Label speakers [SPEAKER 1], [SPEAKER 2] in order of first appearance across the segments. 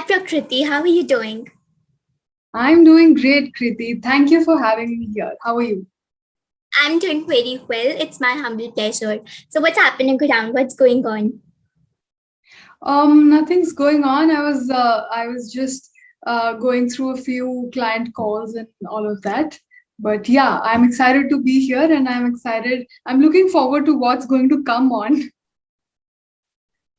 [SPEAKER 1] Prakriti. How are you doing?
[SPEAKER 2] I'm doing great, Kriti. Thank you for having me here. How are you?
[SPEAKER 1] I'm doing very well. It's my humble pleasure. So, what's happening around? What's going on?
[SPEAKER 2] Nothing's going on. I was just going through a few client calls and all of that. But yeah, I'm excited to be here, and I'm excited. I'm looking forward to what's going to come on.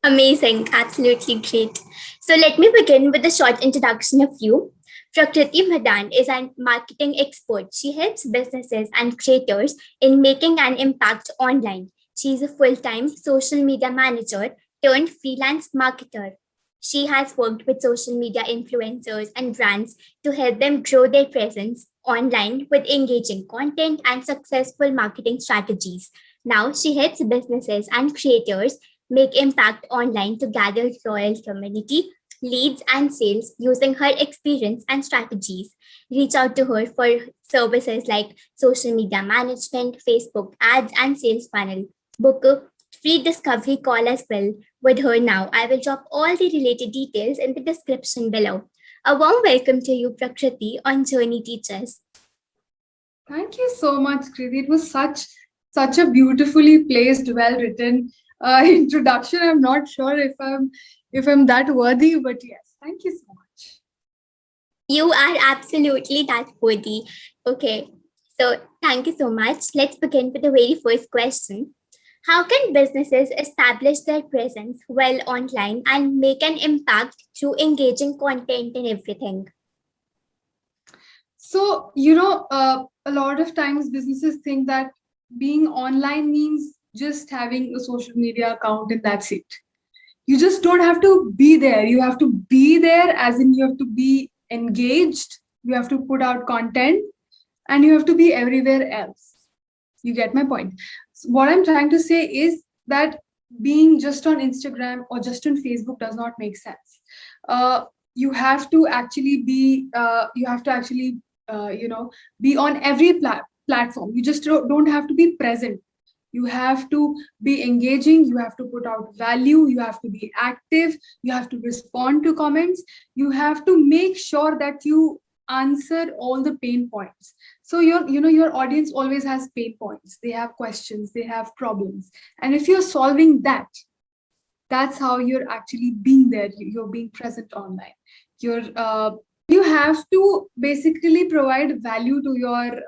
[SPEAKER 1] Amazing. Absolutely great. So, let me begin with a short introduction of you. Prakriti Madan is a marketing expert. She helps businesses and creators in making an impact online. She is a full time social media manager turned freelance marketer. She has worked with social media influencers and brands to help them grow their presence online with engaging content and successful marketing strategies. Now, she helps businesses and creators make impact online to gather loyal community, leads, and sales using her experience and strategies. Reach out to her for services like social media management, Facebook ads, and sales funnel. Book a free discovery call as well with her now. I will drop all the related details in the description below. A warm welcome to you, Prakriti, on Journey Teachers.
[SPEAKER 2] Thank you so much, Kriti. It was such a beautifully placed, well written introduction. I'm not sure if I'm that worthy, but yes, thank you so much.
[SPEAKER 1] You are absolutely that worthy. Okay, so thank you so much. Let's begin with the very first question. How can businesses establish their presence well online and make an impact through engaging content and everything?
[SPEAKER 2] So, a lot of times businesses think that being online means just having a social media account and that's it. You just don't have to be there. You have to be there, as in you have to be engaged, you have to put out content, and you have to be everywhere else. You get my point. So what I'm trying to say is that being just on Instagram or just on Facebook does not make sense. You have to actually be on every platform. You just don't have to be present. You have to be engaging, you have to put out value, you have to be active, you have to respond to comments, you have to make sure that you answer all the pain points. So your audience always has pain points, they have questions, they have problems, and if you're solving that, that's how you're actually being there. You're being present online. You have to basically provide value to your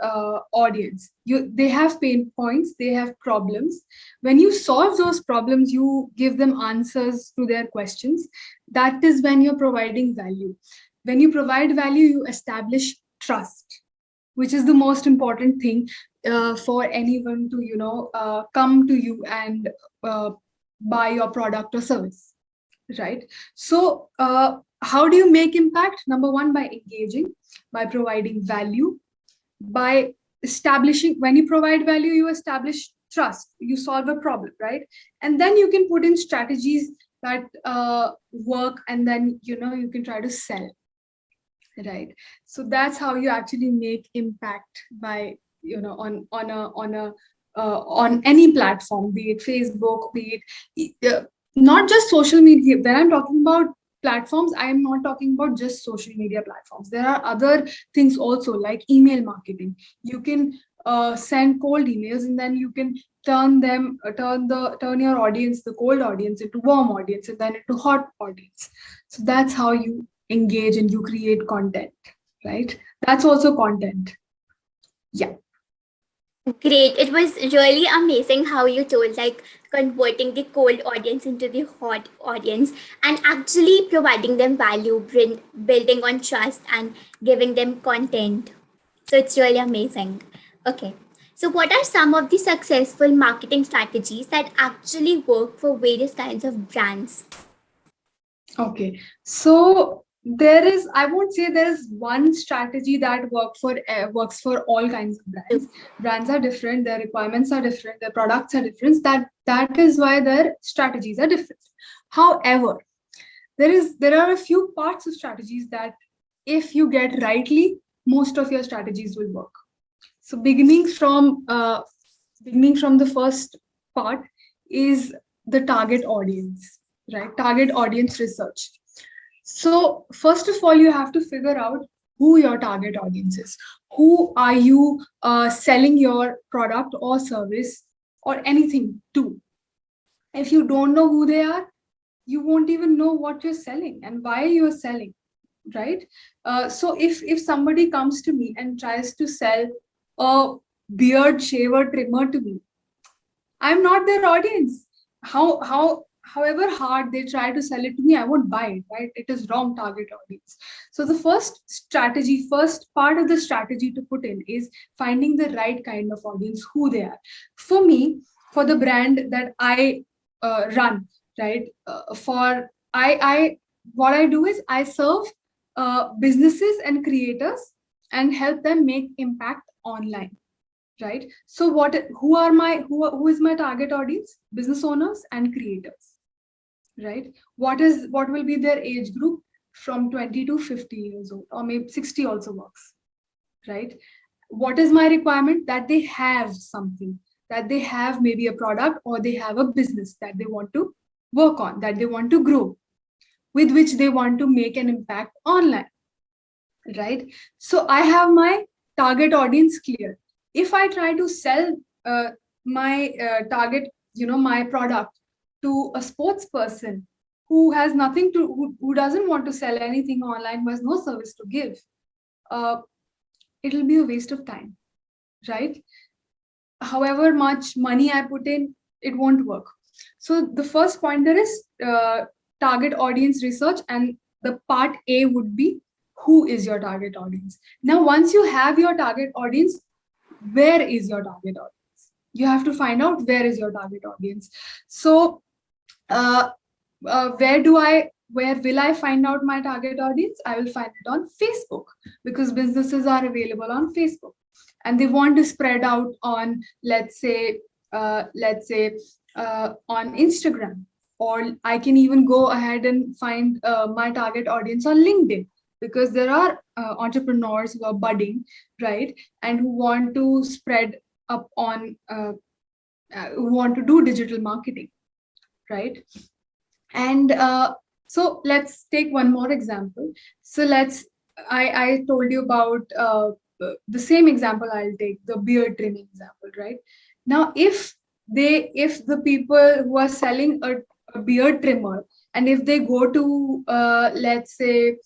[SPEAKER 2] audience. They have pain points, they have problems. When you solve those problems, you give them answers to their questions. That is when you're providing value. When you provide value, you establish trust, which is the most important thing for anyone to come to you and buy your product or service, right? So how do you make impact? Number one, by engaging, by providing value, by establishing. When you provide value, you establish trust, you solve a problem, right? And then you can put in strategies that work, and then you can try to sell, right? So that's how you actually make impact, by on any platform, be it Facebook, be it not just social media. When I'm talking about platforms, I am not talking about just social media platforms. There are other things also, like email marketing. You can send cold emails, and then you can turn your audience, the cold audience, into warm audience, and then into hot audience. So that's how you engage and you create content, right? That's also content. Yeah.
[SPEAKER 1] Great. It was really amazing how you told like converting the cold audience into the hot audience and actually providing them value, building on trust and giving them content. So it's really amazing. Okay. So, what are some of the successful marketing strategies that actually work for various kinds of brands?
[SPEAKER 2] Okay. So there is, I won't say there is one strategy that works for all kinds of brands. Brands are different, their requirements are different, their products are different. That is why their strategies are different. However, there are a few parts of strategies that, if you get rightly, most of your strategies will work. So beginning from the first part is the target audience, right? Target audience research. So first of all, you have to figure out who your target audience is. Who are you selling your product or service or anything to? If you don't know who they are, you won't even know what you're selling and why you're selling, right? So if somebody comes to me and tries to sell a beard shaver trimmer to me, I'm not their audience. However hard they try to sell it to me, I won't buy it, right? It is wrong target audience. So the first part of the strategy to put in is finding the right kind of audience, who they are. For me, for the brand that I run, right? For I what I do is I serve businesses and creators and help them make impact online, right? So who is my target audience? Business owners and creators, right? What will be their age group? From 20 to 50 years old, or maybe 60 also works, right? What is my requirement? That they have something, that they have maybe a product, or they have a business that they want to work on, that they want to grow, with which they want to make an impact online, right? So I have my target audience clear. If I try to sell my target, my product to a sports person who has nothing to, who doesn't want to sell anything online, who has no service to give, uh, it'll be a waste of time, right? However much money I put in, it won't work. So the first pointer is target audience research, and the part A would be who is your target audience. Now, once you have your target audience, where is your target audience? You have to find out where is your target audience. So, uh, where will I find out my target audience? I will find it on Facebook, because businesses are available on Facebook and they want to spread out on, let's say on Instagram. Or I can even go ahead and find my target audience on LinkedIn, because there are entrepreneurs who are budding, right, and who want to spread up on who want to do digital marketing, right? And so let's take one more example. So I told you about the same example. I'll take the beard trimming example, right? Now, if the people who are selling a beard trimmer, and if they go to let's say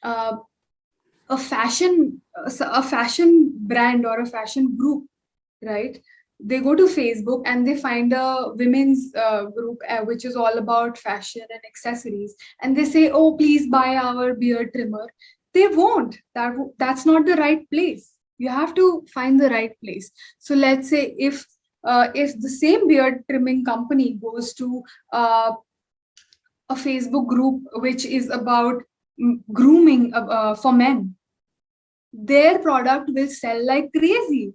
[SPEAKER 2] uh, a fashion brand or a fashion group, right? They go to Facebook and they find a women's group which is all about fashion and accessories, and they say, "Oh, please buy our beard trimmer." They won't. That's not the right place. You have to find the right place. So let's say if the same beard trimming company goes to uh, a Facebook group which is about grooming for men, their product will sell like crazy,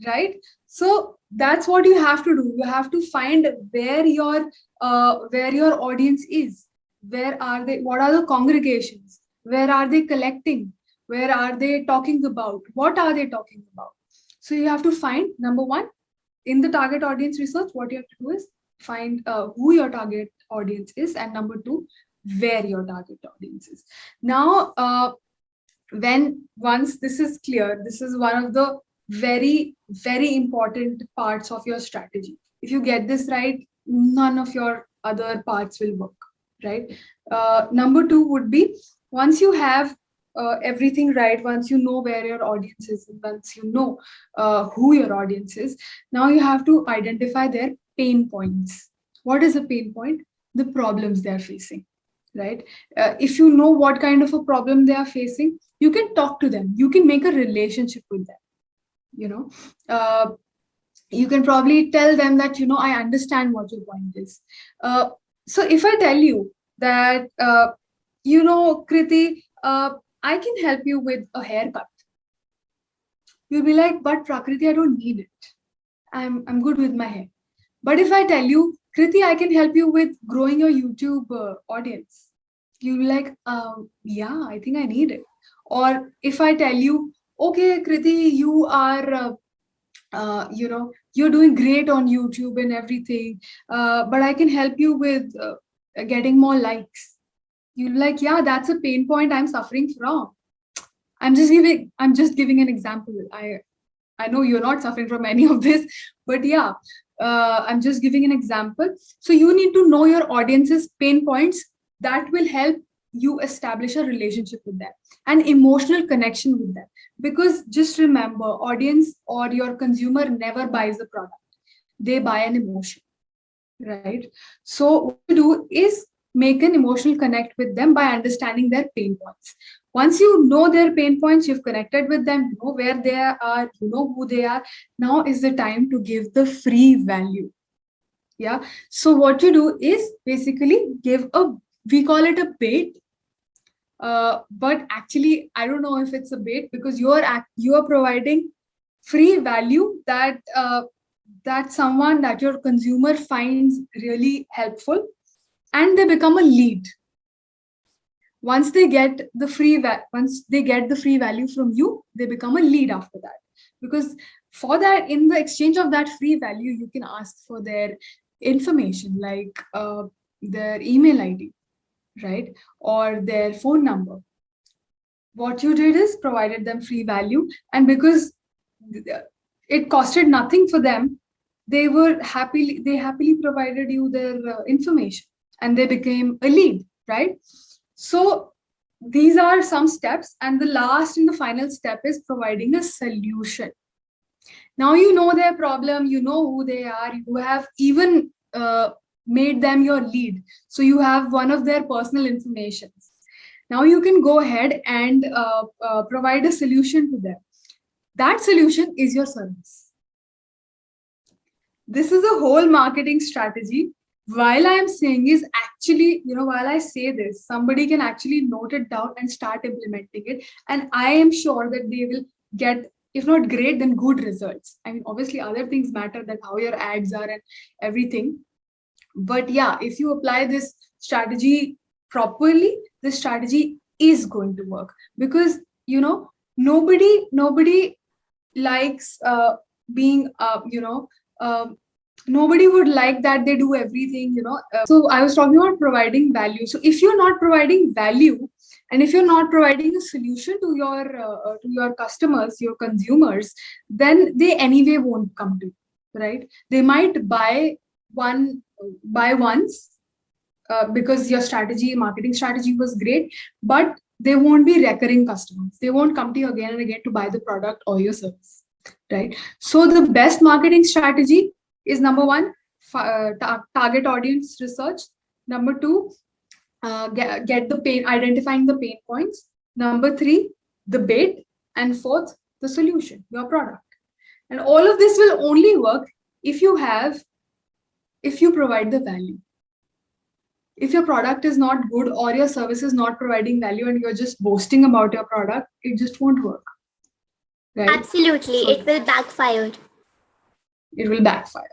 [SPEAKER 2] right? So that's what you have to do. You have to find where your audience is. Where are they? What are the congregations? Where are they collecting? Where are they talking about? What are they talking about? So you have to find, number one, in the target audience research, what you have to do is find who your target audience is, and number two, where your target audience is. Now, when once this is clear, this is one of the very important parts of your strategy. If you get this right, none of your other parts will work, right? Number two would be, once you have everything right, once you know where your audience is, and once you know who your audience is, now you have to identify their pain points. What is a pain point? The problems they are facing, right? If you know what kind of a problem they are facing, you can talk to them, you can make a relationship with them, you know. uh, you can probably tell them that, I understand what your point is. uh, so if I tell you that, Kriti, I can help you with a haircut, you'll be like, but Prakriti, I don't need it. I'm good with my hair. But if I tell you, Kriti, I can help you with growing your YouTube audience, you'll be like, yeah, I think I need it. Or if I tell you, okay, Kriti, you are, you're doing great on YouTube and everything, but I can help you with getting more likes. You're like, yeah, that's a pain point I'm suffering from. I'm just giving an example. I know you're not suffering from any of this, but yeah, I'm just giving an example. So you need to know your audience's pain points. That will help you establish a relationship with them, an emotional connection with them. Because just remember, audience or your consumer never buys the product; they buy an emotion, right? So what you do is make an emotional connect with them by understanding their pain points. Once you know their pain points, you've connected with them, you know where they are, you know who they are. Now is the time to give the free value. Yeah. So what you do is basically give a, we call it a bait, but actually I don't know if it's a bait, because you are providing free value that that someone, that your consumer finds really helpful, and they become a lead. Once they get the once they get the free value from you, they become a lead after that. Because for that, in the exchange of that free value, you can ask for their information, like their email ID, right, or their phone number. What you did is provided them free value, and because it costed nothing for them, they happily provided you their information, and they became a lead, right? So these are some steps, and the last and the final step is providing a solution. Now you know their problem, you know who they are, you have even made them your lead, so you have one of their personal information. Now you can go ahead and provide a solution to them. That solution is your service. This is a whole marketing strategy. While I am saying is actually, while I say this, somebody can actually note it down and start implementing it. And I am sure that they will get, if not great, then good results. I mean, obviously, other things matter, that how your ads are and everything. But yeah, if you apply this strategy properly, the strategy is going to work. Because, nobody likes being, nobody would like that they do everything. So I was talking about providing value. So if you're not providing value, and if you're not providing a solution to your customers, your consumers, then they anyway won't come to you, right? They might buy once, because your marketing strategy was great, but they won't be recurring customers. They won't come to you again and again to buy the product or your service, right? So the best marketing strategy is, number one, target audience research. Number two, get the pain, identifying the pain points. Number three, the bait. And fourth, the solution, your product. And all of this will only work if you provide the value. If your product is not good, or your service is not providing value, and you're just boasting about your product, it just won't work, right?
[SPEAKER 1] Absolutely,
[SPEAKER 2] So
[SPEAKER 1] it will backfire.
[SPEAKER 2] It will backfire.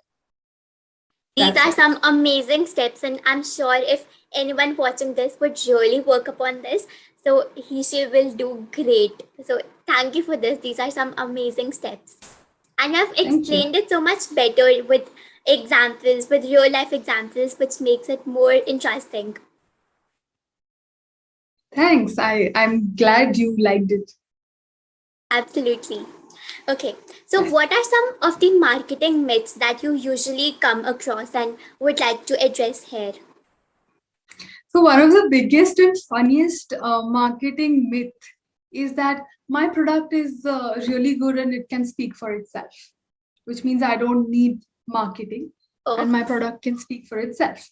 [SPEAKER 1] These are some amazing steps, and I'm sure if anyone watching this would really work upon this, so she will do great. So thank you for this. These are some amazing steps. And I've explained it so much better with examples, with real life examples, which makes it more interesting.
[SPEAKER 2] Thanks. I'm glad you liked it.
[SPEAKER 1] Absolutely. Okay, so what are some of the marketing myths that you usually come across and would like to address here?
[SPEAKER 2] So one of the biggest and funniest marketing myth is that my product is really good and it can speak for itself, which means I don't need marketing, and my product can speak for itself.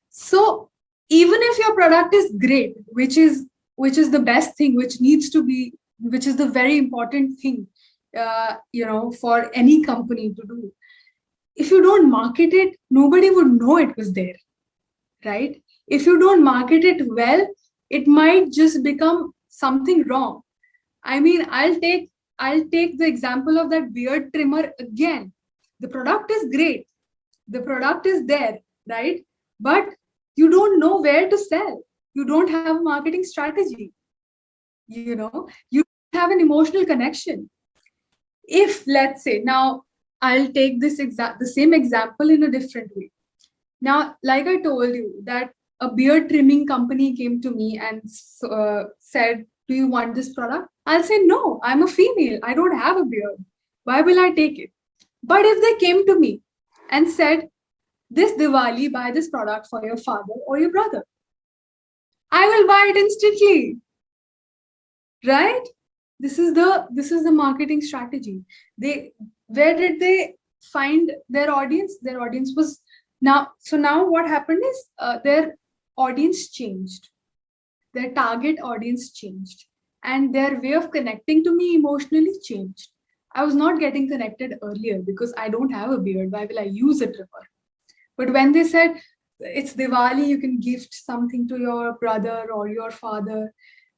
[SPEAKER 2] So even if your product is great, which is the best thing, which is the very important thing, for any company to do. If you don't market it, nobody would know it was there, right? If you don't market it well, it might just become something wrong. I mean, I'll take the example of that beard trimmer again. The product is great. The product is there, right? But you don't know where to sell. You don't have a marketing strategy. You have an emotional connection. If, let's say, now I'll take the same example in a different way. Now, like I told you, that a beard trimming company came to me and said, do you want this product? I'll say, no, I'm a female. I don't have a beard. Why will I take it? But if they came to me and said, this Diwali, buy this product for your father or your brother, I will buy it instantly. Right? This is the marketing strategy. Where did they find their audience? Their audience was now. So now what happened is their audience changed. Their target audience changed, and their way of connecting to me emotionally changed. I was not getting connected earlier because I don't have a beard. Why will I use a trimmer? But when they said it's Diwali, you can gift something to your brother or your father,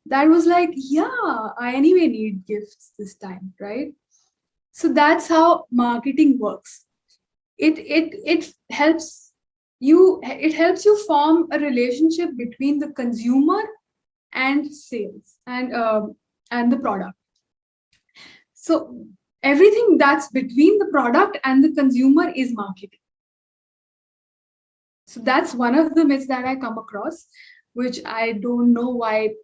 [SPEAKER 2] that was like, yeah, I anyway need gifts this time, right? So that's how marketing works. It helps you form a relationship between the consumer and sales and the product. So everything that's between the product and the consumer is marketing. So that's one of the myths that I come across, which I don't know why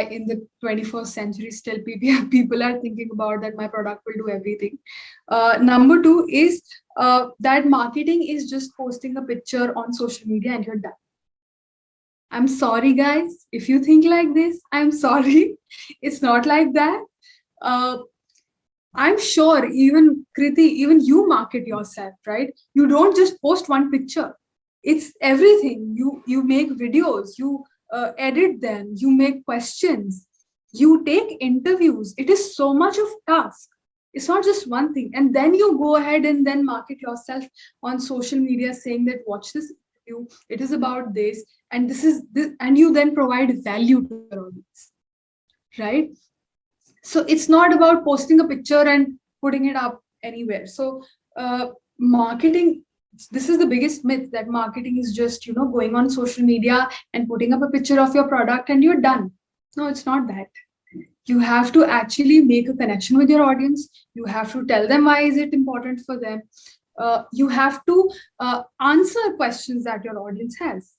[SPEAKER 2] in the 21st century still people are thinking about that my product will do everything. Number two is that marketing is just posting a picture on social media and you're done. I'm sorry, guys. If you think like this, I'm sorry. It's not like that. I'm sure even Kriti, even you market yourself, right? You don't just post one picture. It's everything. You make videos, you edit them, you make questions, you take interviews. It is so much of task. It's not just one thing. And then you go ahead and then market yourself on social media saying that watch this interview, it is about this, and this is this, and you then provide value to your audience, right? So it's not about posting a picture and putting it up anywhere. So marketing, this is the biggest myth, that marketing is just going on social media and putting up a picture of your product and you're done. No, it's not that. You have to actually make a connection with your audience. You have to tell them why is it important for them. You have to answer questions that your audience has.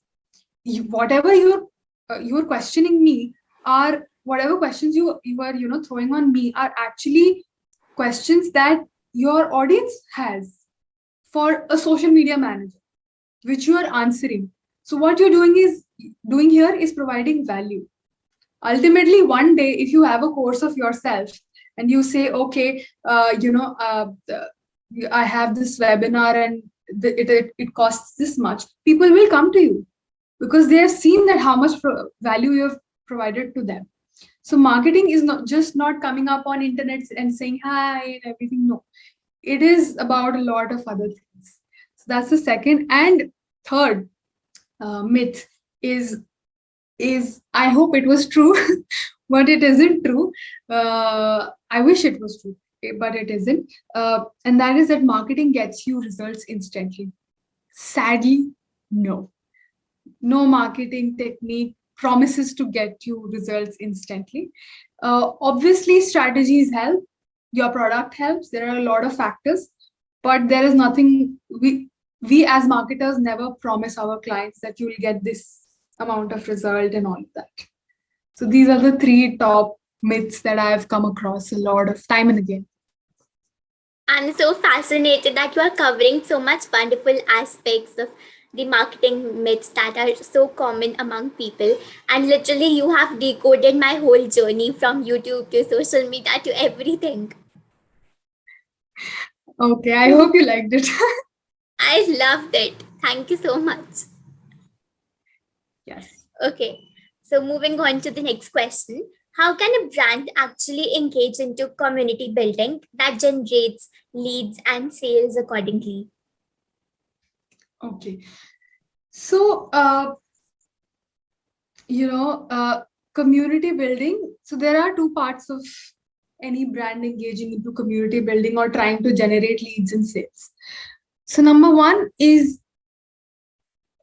[SPEAKER 2] Whatever you're questioning me are whatever questions you are throwing on me are actually questions that your audience has for a social media manager, which you are answering. So what you're doing here is providing value. Ultimately, one day, if you have a course of yourself and you say, okay, I have this webinar and it costs this much, people will come to you because they have seen that how much value you have provided to them. So marketing is not coming up on internet and saying hi and everything. No, it is about a lot of other things. So that's the second. And third myth is I hope it was true, but it isn't true. I wish it was true, but it isn't. And that is that marketing gets you results instantly. Sadly, no. No marketing technique promises to get you results instantly. Obviously, strategies help. Your product helps. There are a lot of factors, but there is nothing we as marketers never promise our clients that you will get this amount of result and all of that. So these are the three top myths that I've come across a lot of time and again.
[SPEAKER 1] I'm so fascinated that you are covering so much wonderful aspects of the marketing myths that are so common among people. And literally, you have decoded my whole journey from YouTube to social media to everything.
[SPEAKER 2] Okay, I hope you liked it.
[SPEAKER 1] I loved it. Thank you so much.
[SPEAKER 2] Yes.
[SPEAKER 1] Okay, so moving on to the next question. How can a brand actually engage into community building that generates leads and sales accordingly?
[SPEAKER 2] Okay. So, community building. So there are two parts of any brand engaging into community building or trying to generate leads and sales. So number one is,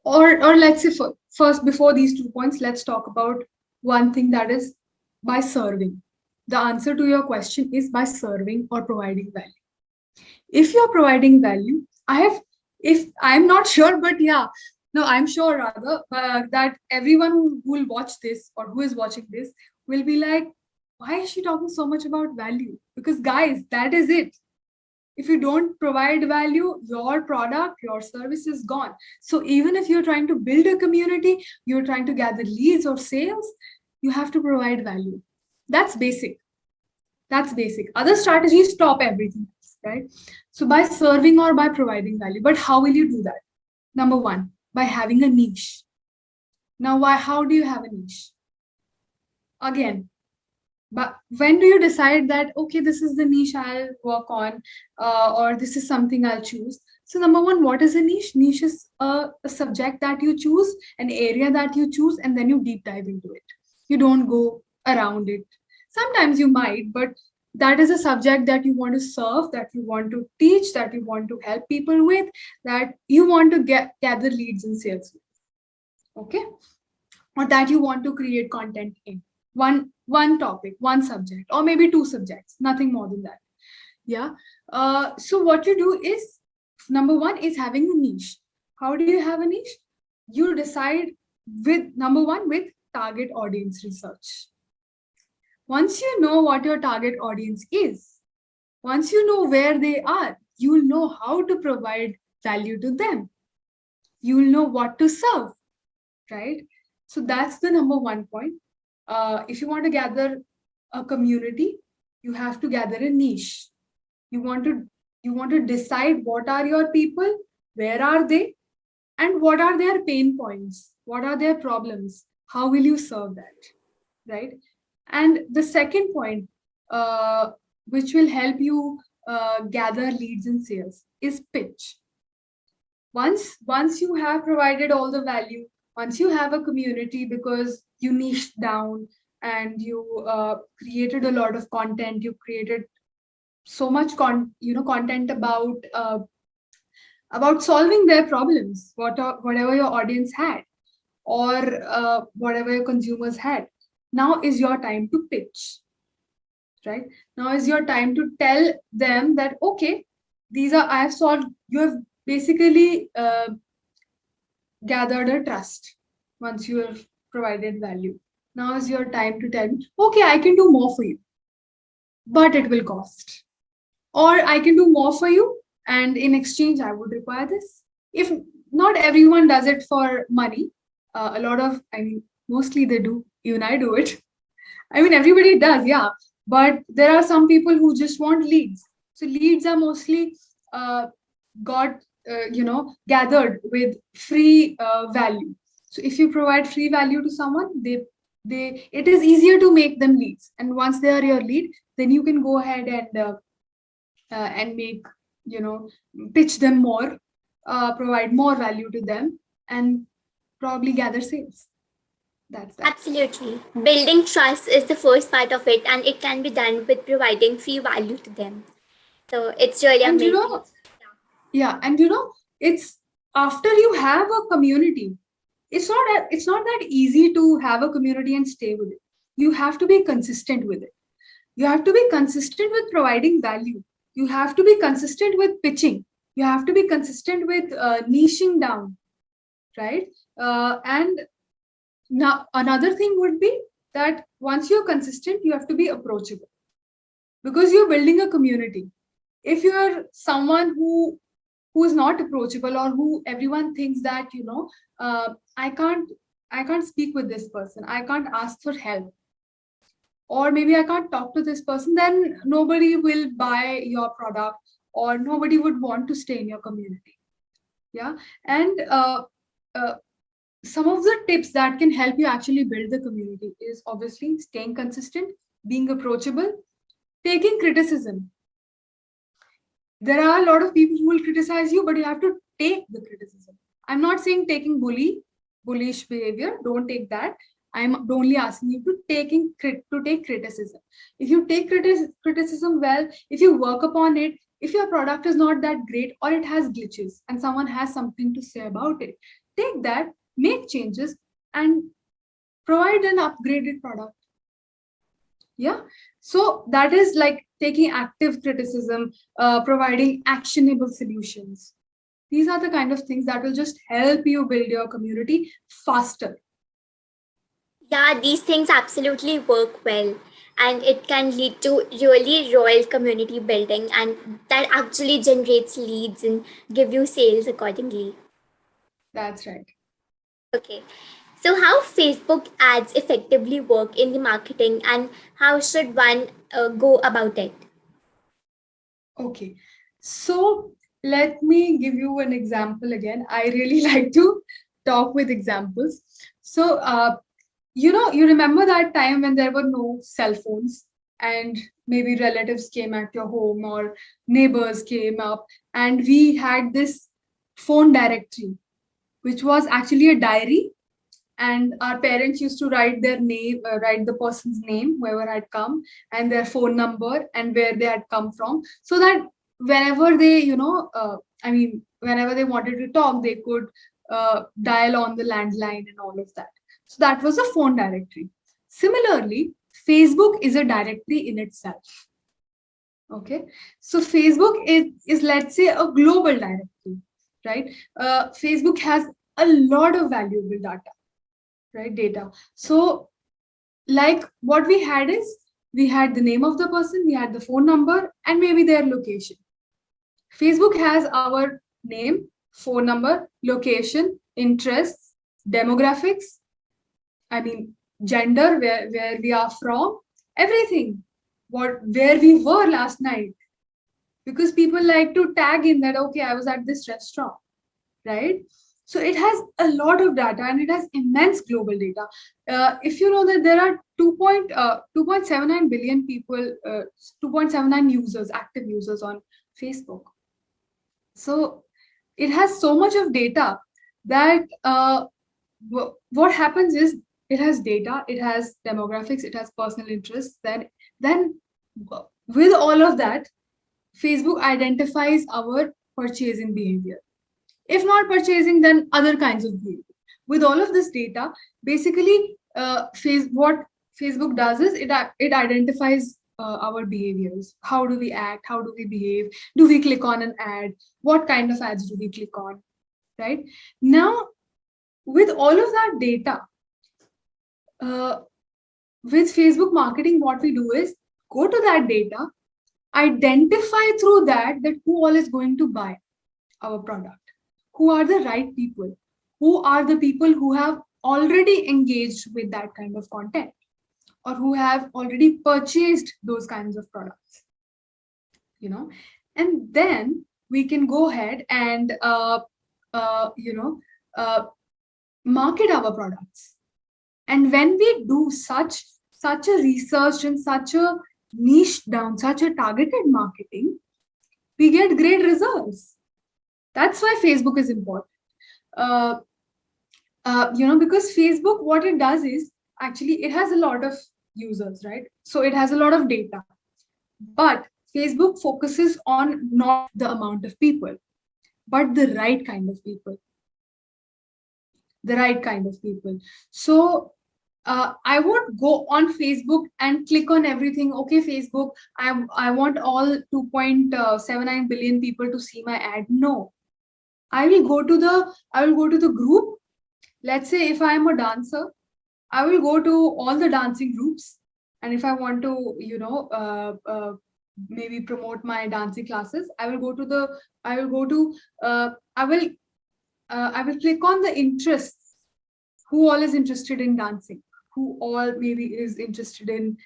[SPEAKER 2] or let's say first, before these 2 points, let's talk about one thing, that is by serving. The answer to your question is by serving or providing value. If you're providing value, if I'm not sure, but yeah, No, I'm sure rather that everyone who will watch this or who is watching this will be like, why is she talking so much about value? Because guys, that is it. If you don't provide value, your product, your service is gone. So even if you're trying to build a community, you're trying to gather leads or sales, you have to provide value. That's basic. That's basic. Other strategies stop everything else, right? So by serving or by providing value. But how will you do that? Number one, by having a niche. Now, why? How do you have a niche? Again, but when do you decide that okay, this is the niche I'll work on, or this is something I'll choose? So number one, what is a niche? Niche is a subject that you choose, an area that you choose, and then you deep dive into it. You don't go around it. Sometimes you might, but that is a subject that you want to serve, that you want to teach, that you want to help people with, that you want to gather leads and sales with. Okay, or that you want to create content in one topic, one subject, or maybe two subjects, nothing more than that. Yeah. So what you do is, number one is having a niche. How do you have a niche? You decide with number one with target audience research. Once you know what your target audience is, once you know where they are, you will know how to provide value to them. You will know what to serve, right? So that's the number one point. If you want to gather a community, you have to gather a niche. You want to decide what are your people, where are they, and what are their pain points, what are their problems, how will you serve that, right? And the second point, which will help you gather leads and sales, is pitch. Once you have provided all the value, once you have a community because you niched down and you created a lot of content, you created so much content about solving their problems, whatever your audience had, or whatever your consumers had. Now is your time to pitch, right? Now is your time to tell them that okay, these are I have solved. You have basically gathered a trust once you have provided value. Now is your time to tell me, okay, I can do more for you, but it will cost. Or I can do more for you, and in exchange, I would require this. If not everyone does it for money, a lot of, I mean, mostly they do. Even I do it. I mean, everybody does, yeah. But there are some people who just want leads. So leads are mostly got gathered with free value. So if you provide free value to someone, they it is easier to make them leads. And once they are your lead, then you can go ahead and make pitch them more, provide more value to them, and probably gather sales. That's that.
[SPEAKER 1] Absolutely. Building trust is the first part of it, and it can be done with providing free value to them. So it's really
[SPEAKER 2] And
[SPEAKER 1] amazing.
[SPEAKER 2] yeah, and it's after you have a community, it's not that easy to have a community and stay with it. You have to be consistent with it. You have to be consistent with providing value. You have to be consistent with pitching. You have to be consistent with niching down, right? And now another thing would be that once you're consistent, you have to be approachable because you're building a community. If you're someone who is not approachable, or who everyone thinks that I can't speak with this person, I can't ask for help, or maybe I can't talk to this person, then nobody will buy your product, or nobody would want to stay in your community. Yeah. And uh, some of the tips that can help you actually build the community is obviously staying consistent, being approachable, taking criticism. There are a lot of people who will criticize you, but you have to take the criticism. I'm not saying taking bullish behavior. Don't take that. I'm only asking you to take criticism. If you take criticism well, if you work upon it, if your product is not that great or it has glitches and someone has something to say about it, take that, make changes, and provide an upgraded product. Yeah. So that is like taking active criticism, providing actionable solutions. These are the kind of things that will just help you build your community faster.
[SPEAKER 1] Yeah, these things absolutely work well, and it can lead to really royal community building, and that actually generates leads and give you sales accordingly.
[SPEAKER 2] That's right.
[SPEAKER 1] Okay. So how Facebook ads effectively work in the marketing, and how should one go about it?
[SPEAKER 2] Okay. So let me give you an example again. I really like to talk with examples. So, you remember that time when there were no cell phones and maybe relatives came at your home or neighbors came up, and we had this phone directory, which was actually a diary, and our parents used to write their name, write the person's name, whoever had come, and their phone number and where they had come from, so that whenever they, whenever they wanted to talk, they could dial on the landline and all of that. So that was a phone directory. Similarly, Facebook is a directory in itself. Okay, so Facebook is, let's say, a global directory, right? Facebook has a lot of valuable data, right? Data. So, like what we had is, we had the name of the person, we had the phone number, and maybe their location. Facebook has our name, phone number, location, interests, demographics, I mean, gender, where we are from, everything, where we were last night. Because people like to tag in that, okay, I was at this restaurant, right? So it has a lot of data, and it has immense global data. If you know that there are 2.79 billion people, 2.79 users, active users on Facebook. So it has so much of data that what happens is, it has data, it has demographics, it has personal interests. Then with all of that, Facebook identifies our purchasing behavior. If not purchasing, then other kinds of behavior. With all of this data, basically, what Facebook does is, it identifies our behaviors. How do we act? How do we behave? Do we click on an ad? What kind of ads do we click on? Right now, with all of that data, uh, with Facebook marketing, what we do is go to that data, identify through that who all is going to buy our product, who are the right people, who are the people who have already engaged with that kind of content, or who have already purchased those kinds of products, and then we can go ahead and uh, market our products. And when we do such a research and such a niche down, such a targeted marketing, we get great results. That's why Facebook is important. Uh, because Facebook, what it does is, actually, it has a lot of users, right? So it has a lot of data. But Facebook focuses on not the amount of people, but the right kind of people. The right kind of people. So I won't go on Facebook and click on everything. Okay, Facebook, I want all 2.79 billion people to see my ad. No, I will go to the group. Let's say if I am a dancer, I will go to all the dancing groups, and if I want to, maybe promote my dancing classes, I will go to the, I will go to, I will click on the interests. Who all is interested in dancing? Who all maybe is interested in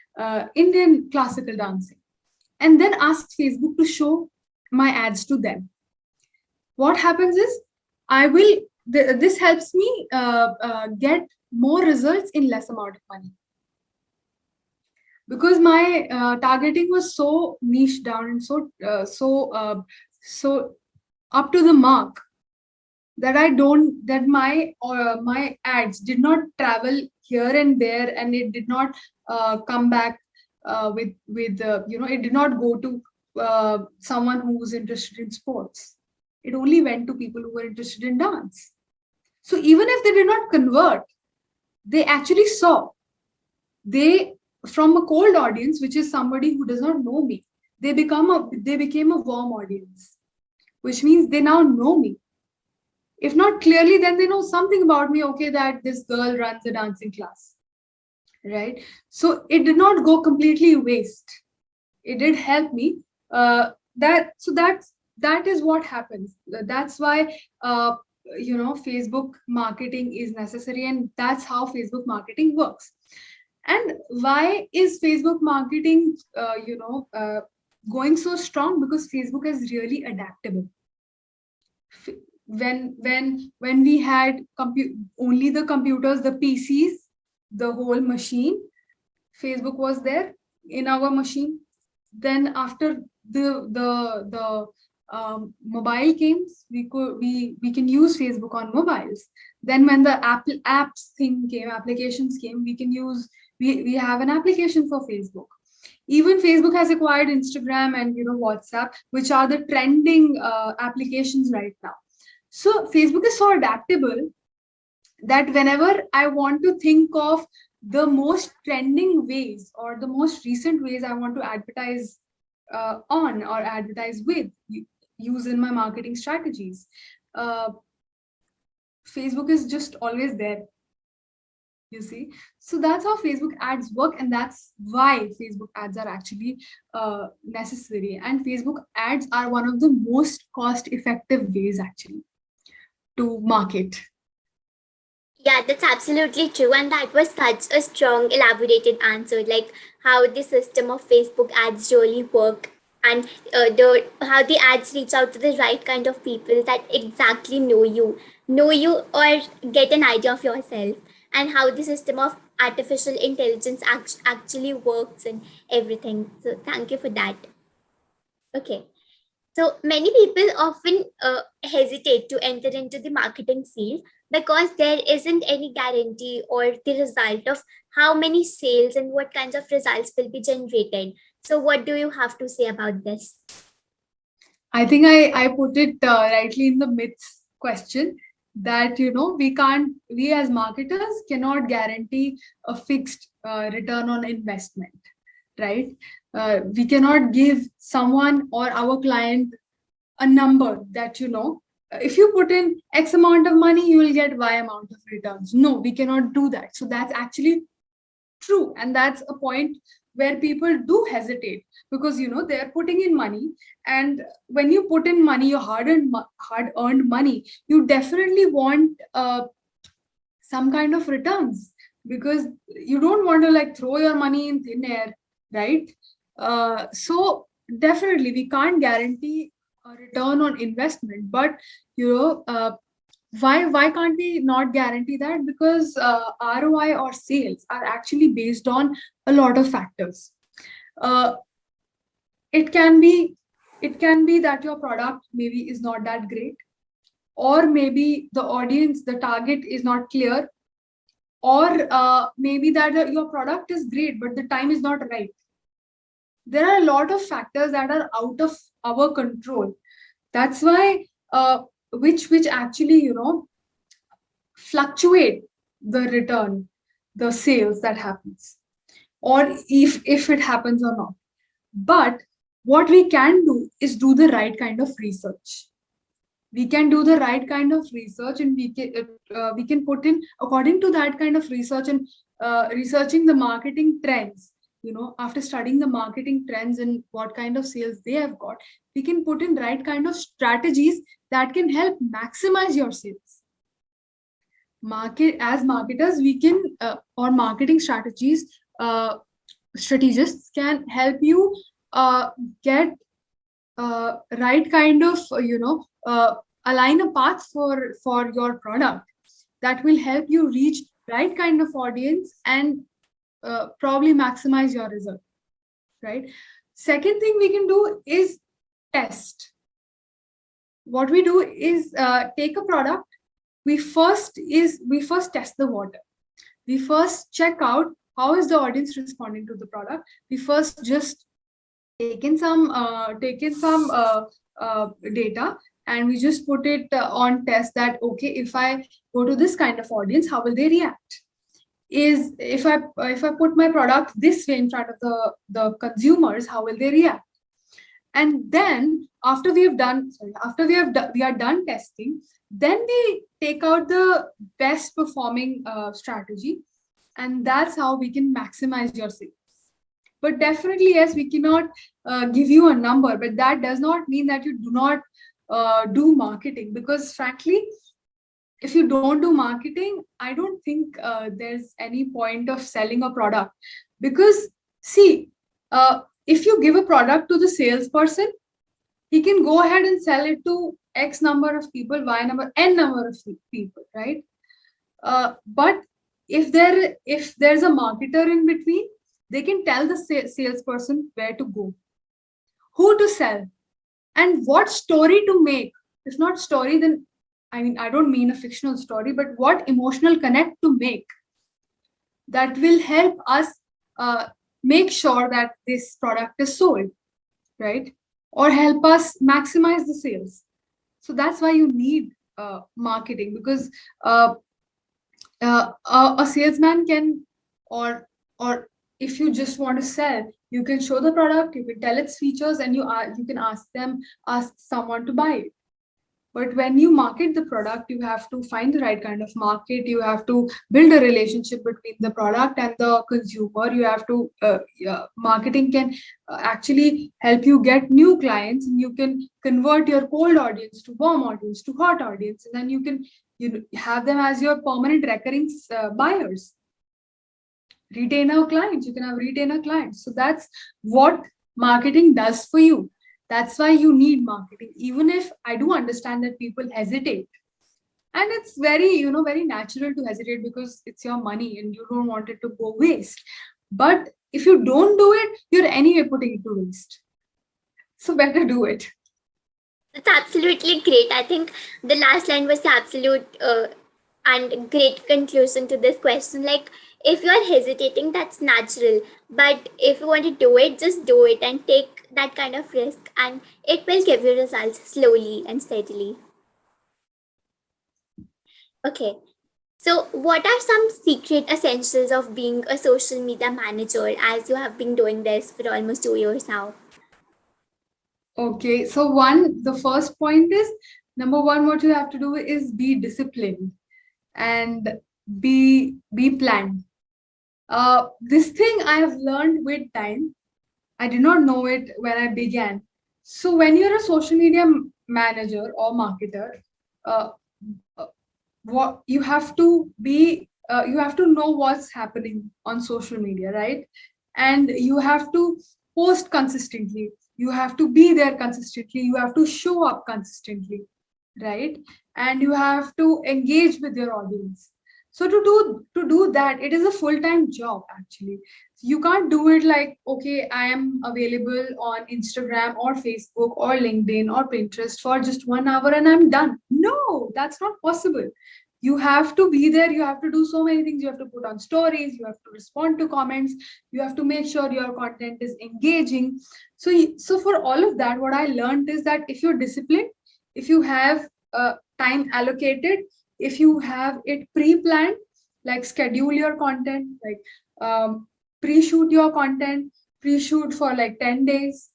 [SPEAKER 2] Indian classical dancing? And then ask Facebook to show my ads to them. What happens is, this helps me get more results in less amount of money, because my targeting was so niche down and so up to the mark, that my ads did not travel here and there, and it did not come back it did not go to someone who was interested in sports. It only went to people who were interested in dance. So even if they did not convert, they actually saw. They, from a cold audience, which is somebody who does not know me, they became a warm audience, which means they now know me. If not clearly, then they know something about me. Okay, that this girl runs a dancing class, right? So it did not go completely waste. It did help me. That is what happens. That's why Facebook marketing is necessary, and that's how Facebook marketing works. And why is Facebook marketing going so strong? Because Facebook is really adaptable. When we had only the computers, the PCs, the whole machine, Facebook was there in our machine. Then after the mobile came, we can use Facebook on mobiles. Then when the apps thing came, applications came, we have an application for Facebook. Even Facebook has acquired Instagram and WhatsApp, which are the trending applications right now. So Facebook is so adaptable that whenever I want to think of the most trending ways or the most recent ways I want to advertise on or advertise with, use in my marketing strategies, Facebook is just always there. You see, so that's how Facebook ads work, and that's why Facebook ads are actually necessary. And Facebook ads are one of the most cost-effective ways actually to market.
[SPEAKER 1] Yeah, that's absolutely true. And that was such a strong, elaborated answer, like how the system of Facebook ads really work, and the how the ads reach out to the right kind of people that exactly know you or get an idea of yourself, and how the system of artificial intelligence actually works and everything. So thank you for that. Okay. So many people often hesitate to enter into the marketing field because there isn't any guarantee or the result of how many sales and what kinds of results will be generated. So, what do you have to say about this?
[SPEAKER 2] I think I put it rightly in the myths question that we as marketers cannot guarantee a fixed return on investment, right? We cannot give someone or our client a number that if you put in X amount of money, you will get Y amount of returns. No, we cannot do that. So that's actually true, and that's a point where people do hesitate, because they're putting in money, and when you put in money, your hard earned money, you definitely want some kind of returns, because you don't want to like throw your money in thin air, right? So definitely we can't guarantee a return on investment, but why can't we not guarantee that? Because ROI or sales are actually based on a lot of factors. uh, it can be that your product maybe is not that great, or maybe the audience, the target is not clear, or maybe that your product is great but the time is not right. There are a lot of factors that are out of our control. That's why which actually fluctuate the return, the sales that happens, or if it happens or not. But what we can do is do the right kind of research. We can do the right kind of research, and we can put in according to that kind of research, and researching the marketing trends. After studying the marketing trends and what kind of sales they have got, we can put in right kind of strategies that can help maximize your sales. As marketers, we can or marketing strategists can help you get right kind of align a path for your product that will help you reach right kind of audience, and probably maximize your result, right? Second thing we can do is test. What we do is take a product. We first test the water. We first check out how is the audience responding to the product. We first just taken some data, and we just put it on test that, okay, if I go to this kind of audience, how will they react? Is if I put my product this way in front of the consumers, how will they react? And then after we have done, sorry, after we are done testing, then we take out the best performing strategy, and that's how we can maximize your sales. But definitely, yes, we cannot give you a number, but that does not mean that you do not do marketing, because frankly, if you don't do marketing, I don't think there's any point of selling a product. Because see, if you give a product to the salesperson, he can go ahead and sell it to X number of people, Y number, N number of people, right? But if there's a marketer in between, they can tell the salesperson where to go, who to sell, and what story to make. If not story, then I mean, I don't mean a fictional story, but what emotional connect to make that will help us make sure that this product is sold, right? Or help us maximize the sales. So that's why you need marketing, because a salesman can, or if you just want to sell, you can show the product, you can tell its features, and you can ask someone to buy it. But when you market the product, you have to find the right kind of market. You have to build a relationship between the product and the consumer. You have to, marketing can actually help you get new clients, and you can convert your cold audience to warm audience to hot audience. And then you can have them as your permanent recurring buyers. Retainer clients, you can have retainer clients. So that's what marketing does for you. That's why you need marketing, even if I do understand that people hesitate. And it's very, very natural to hesitate, because it's your money and you don't want it to go waste. But if you don't do it, you're anyway putting it to waste. So better do it.
[SPEAKER 1] That's absolutely great. I think the last line was the absolute and great conclusion to this question. Like, if you are hesitating, that's natural. But if you want to do it, just do it and take that kind of risk, and it will give you results slowly and steadily. Okay. So, what are some secret essentials of being a social media manager, as you have been doing this for almost 2 years now?
[SPEAKER 2] Okay, so the first point is, number one, what you have to do is be disciplined and be planned. This thing I have learned with time. I did not know it when I began. So when you're a social media manager or marketer, uh, what you have to be, you have to know what's happening on social media, right? And you have to post consistently. You have to be there consistently. You have to show up consistently, right? And you have to engage with your audience. So to do that, it is a full-time job actually. You can't do it like, okay, I am available on Instagram or Facebook or LinkedIn or Pinterest for just 1 hour and I'm done. No, that's not possible. You have to be there. You have to do so many things. You have to put on stories. You have to respond to comments. You have to make sure your content is engaging. So for all of that, what I learned is that if you're disciplined, if you have time allocated, if you have it pre-planned, like schedule your content, like pre-shoot your content, pre-shoot for like 10 days,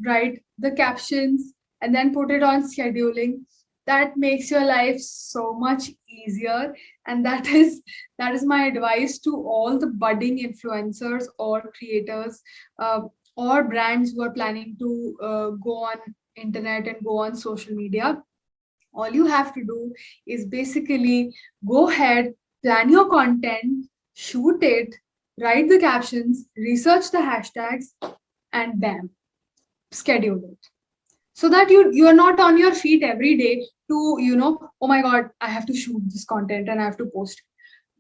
[SPEAKER 2] write the captions, and then put it on scheduling. That makes your life so much easier. And that is my advice to all the budding influencers or creators, or brands who are planning to go on internet and go on social media. All you have to do is basically go ahead, plan your content, shoot it, write the captions, research the hashtags, and bam, schedule it. So that you are not on your feet every day to, oh my God, I have to shoot this content and I have to post.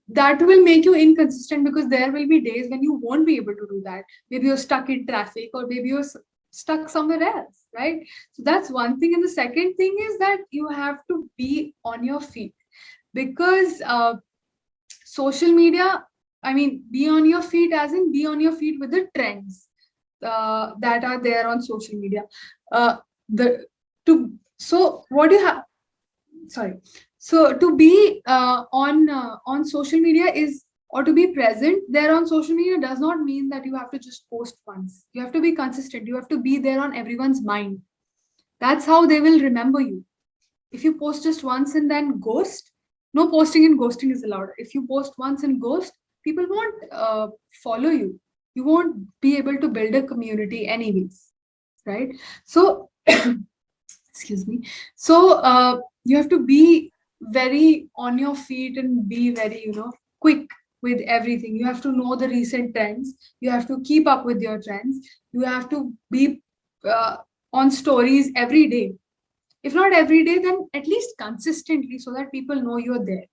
[SPEAKER 2] That will make you inconsistent, because there will be days when you won't be able to do that. Maybe you're stuck in traffic, or maybe you're stuck somewhere else, right? So that's one thing. And the second thing is that you have to be on your feet, because social media, I mean, be on your feet as in be on your feet with the trends that are there on social media. The to So what do you have? Sorry. So to be on social media is, or to be present there on social media, does not mean that you have to just post once. You have to be consistent. You have to be there on everyone's mind. That's how they will remember you. If you post just once and then ghost, no posting and ghosting is allowed. If you post once and ghost, people won't follow you. You won't be able to build a community anyways, right? So, excuse me. So you have to be very on your feet and be very, quick with everything. You have to know the recent trends. You have to keep up with your trends. You have to be uh, on stories every day. If not every day, then at least consistently, so that people know you're there,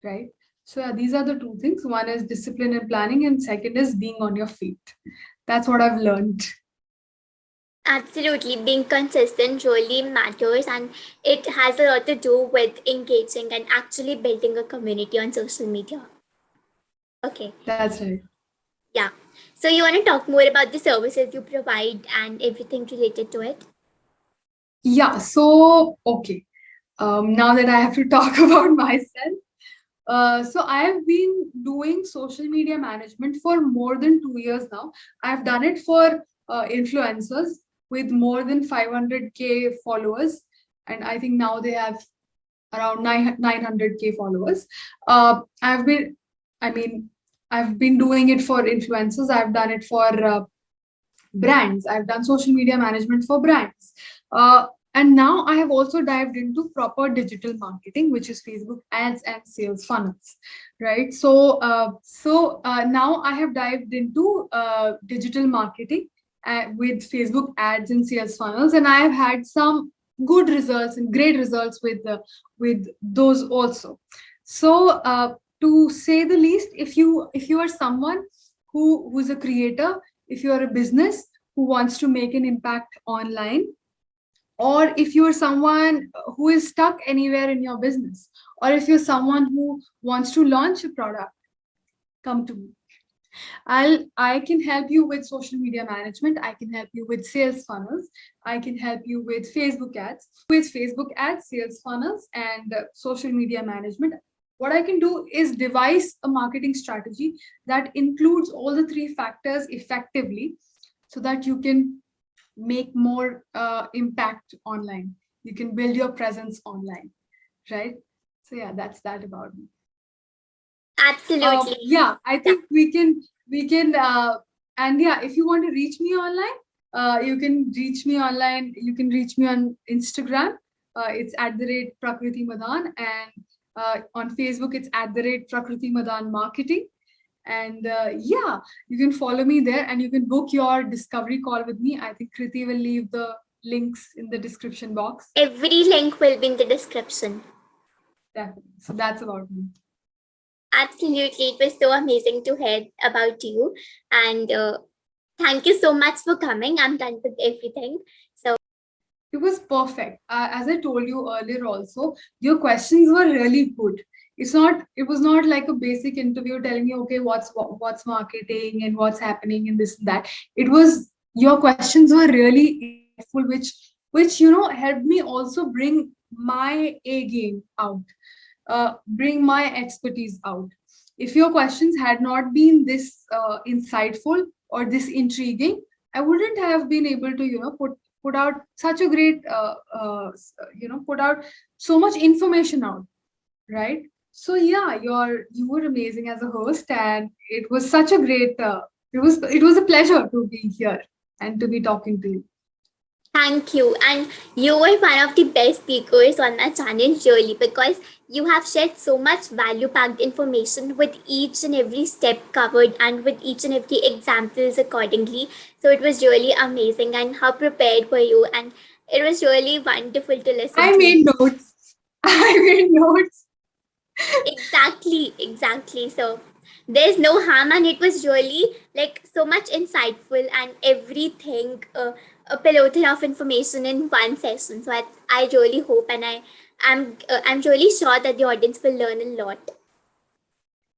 [SPEAKER 2] right? So yeah, these are the two things. One is discipline and planning, and second is being on your feet. That's what I've learned.
[SPEAKER 1] Absolutely, being consistent really matters, and it has a lot to do with engaging and actually building a community on social media. Okay,
[SPEAKER 2] That's right.
[SPEAKER 1] yeah. So, you want to talk more about the services you provide and everything related to it?
[SPEAKER 2] Yeah, so okay. Now that I have to talk about myself, so I have been doing social media management for more than 2 years now. I've done it for influencers with more than 500K followers, and I think now they have around 900K followers. I've been, I mean, I've been doing it for influencers. I've done it for brands. I've done social media management for brands. And now I have also dived into proper digital marketing, which is Facebook ads and sales funnels, right? So now I have dived into digital marketing with Facebook ads and sales funnels, and I have had some good results and great results with those also. So to say the least, if you are someone who's a creator, if you're a business who wants to make an impact online, or if you're someone who is stuck anywhere in your business, or if you're someone who wants to launch a product, come to me. I can help you with social media management. I can help you with sales funnels. I can help you with Facebook ads, sales funnels, and social media management. What I can do is devise a marketing strategy that includes all the three factors effectively, so that you can make more impact online. You can build your presence online, right? So yeah, that's that about me.
[SPEAKER 1] Absolutely.
[SPEAKER 2] Yeah, I
[SPEAKER 1] Yeah.
[SPEAKER 2] think we can and yeah, if you want to reach me online, you can reach me online. You can reach me on Instagram. It's @Prakriti Madan, and on Facebook it's @Prakriti Madan Marketing. And yeah, you can follow me there, and you can book your discovery call with me. I think Kriti will leave the links in the description box.
[SPEAKER 1] Every link will be in the description.
[SPEAKER 2] Definitely. So that's about me.
[SPEAKER 1] Absolutely. It was so amazing to hear about you. And thank you so much for coming. I'm done with everything. So,
[SPEAKER 2] It was perfect. As I told you earlier, also, your questions were really good. It was not like a basic interview telling me, okay, what's marketing and what's happening and this and that. It was your questions were really insightful, which helped me also bring my A game out, bring my expertise out. If your questions had not been this insightful or this intriguing, I wouldn't have been able to put out such a great put out so much information out, right? So yeah, you were amazing as a host, and it was such a great it was a pleasure to be here and to be talking to you.
[SPEAKER 1] thank you. And you were one of the best speakers on my channel, really, because you have shared so much value packed information with each and every step covered and with each and every examples accordingly. So it was really amazing. And how prepared were you? And it was really wonderful to listen
[SPEAKER 2] I
[SPEAKER 1] to you.
[SPEAKER 2] made notes. I made notes.
[SPEAKER 1] Exactly, exactly. So there's no harm, and it was really like so much insightful and everything, a plethora of information in one session. So I really hope, and I'm really sure that the audience will learn a lot.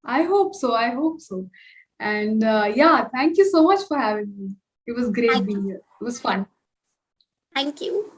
[SPEAKER 2] I hope so. I hope so. And yeah, thank you so much for having me. It was great
[SPEAKER 1] Thank
[SPEAKER 2] being
[SPEAKER 1] you.
[SPEAKER 2] here. It was fun.
[SPEAKER 1] Thank you.